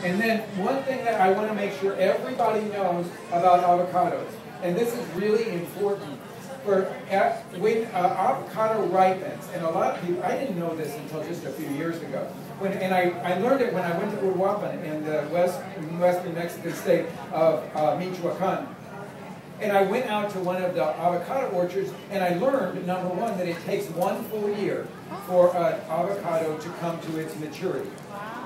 And then one thing that I want to make sure everybody knows about avocados, and this is really important, when avocado ripens, and a lot of people, I didn't know this until just a few years ago, I learned it when I went to Uruapan in the western Mexican state of Michoacan. And I went out to one of the avocado orchards, and I learned, number one, that it takes 1 full year for an avocado to come to its maturity.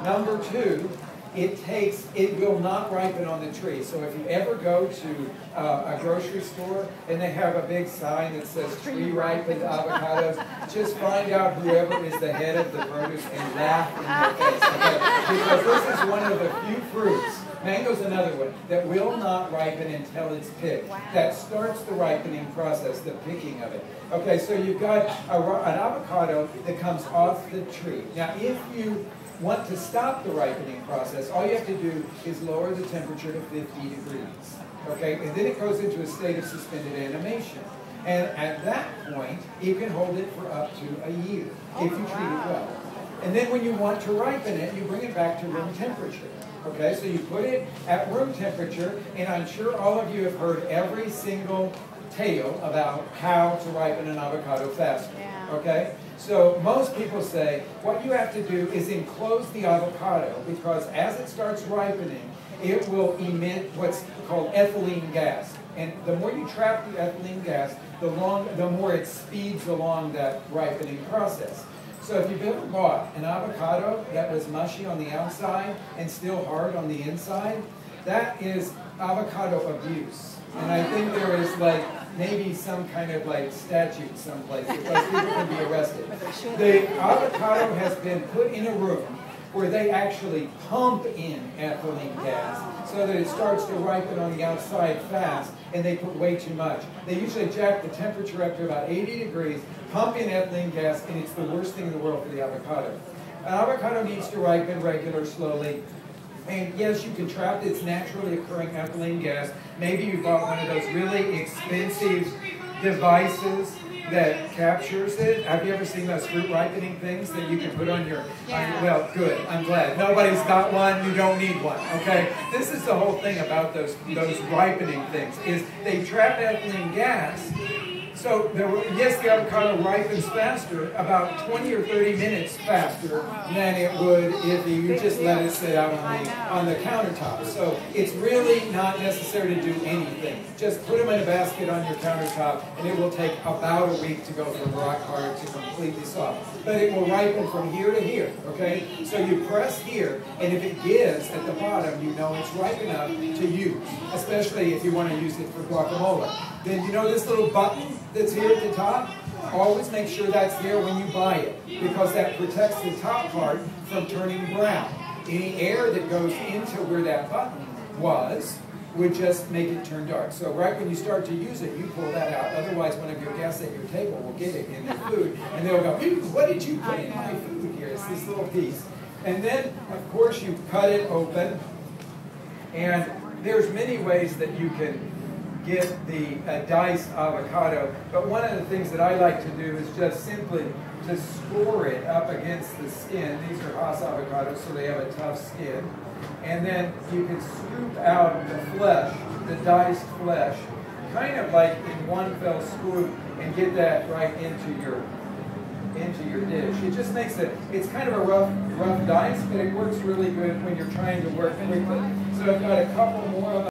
Number two, it will not ripen on the tree. So if you ever go to a grocery store and they have a big sign that says tree ripened avocados, just find out whoever is the head of the produce and laugh in their face. Okay? Because this is one of the few fruits, mango's another one, that will not ripen until it's picked. That starts the ripening process, the picking of it. Okay, so you've got an avocado that comes off the tree. Now if you want to stop the ripening process, all you have to do is lower the temperature to 50 degrees. Okay, and then it goes into a state of suspended animation. And at that point, you can hold it for up to a year if you treat it well. And then when you want to ripen it, you bring it back to room temperature. Okay, so you put it at room temperature, and I'm sure all of you have heard every single tale about how to ripen an avocado faster. Okay? So most people say what you have to do is enclose the avocado, because as it starts ripening, it will emit what's called ethylene gas. And the more you trap the ethylene gas, the more it speeds along that ripening process. So if you've ever bought an avocado that was mushy on the outside and still hard on the inside, that is avocado abuse. And I think there is maybe some kind of statute someplace because people can be arrested. The avocado has been put in a room where they actually pump in ethylene gas so that it starts to ripen on the outside fast, and they put way too much. They usually jack the temperature up to about 80 degrees, pump in ethylene gas, and it's the worst thing in the world for the avocado. An avocado needs to ripen regular, slowly. And yes, you can trap its naturally occurring ethylene gas. Maybe you bought one of those really expensive devices that captures it. Have you ever seen those fruit ripening things that you can put on your... well, good. I'm glad. Nobody's got one. You don't need one. Okay? This is the whole thing about those ripening things, is they trap ethylene gas. So, yes, the avocado ripens faster, about 20 or 30 minutes faster than it would if you just let it sit out on the countertop. So, it's really not necessary to do anything. Just put them in a basket on your countertop, and it will take about a week to go from rock hard to completely soft. But it will ripen from here to here, okay? So you press here, and if it gives at the bottom, you know it's ripe enough to use, especially if you want to use it for guacamole. Then you know this little button that's here at the top? Always make sure that's there when you buy it, because that protects the top part from turning brown. Any air that goes into where that button was would just make it turn dark. So right when you start to use it, you pull that out. Otherwise, one of your guests at your table will get it in their food, and they'll go, "Ooh, what did you put in my food here? It's this little piece." And then, of course, you cut it open, and there's many ways that you can get the diced avocado, but one of the things that I like to do is just simply to score it up against the skin. These are Hass avocados, so they have a tough skin. And then you can scoop out the flesh, the diced flesh, kind of like in one fell swoop, and get that right into your dish. It just makes it's kind of a rough dice, but it works really good when you're trying to work quickly. So I've got a couple more of them.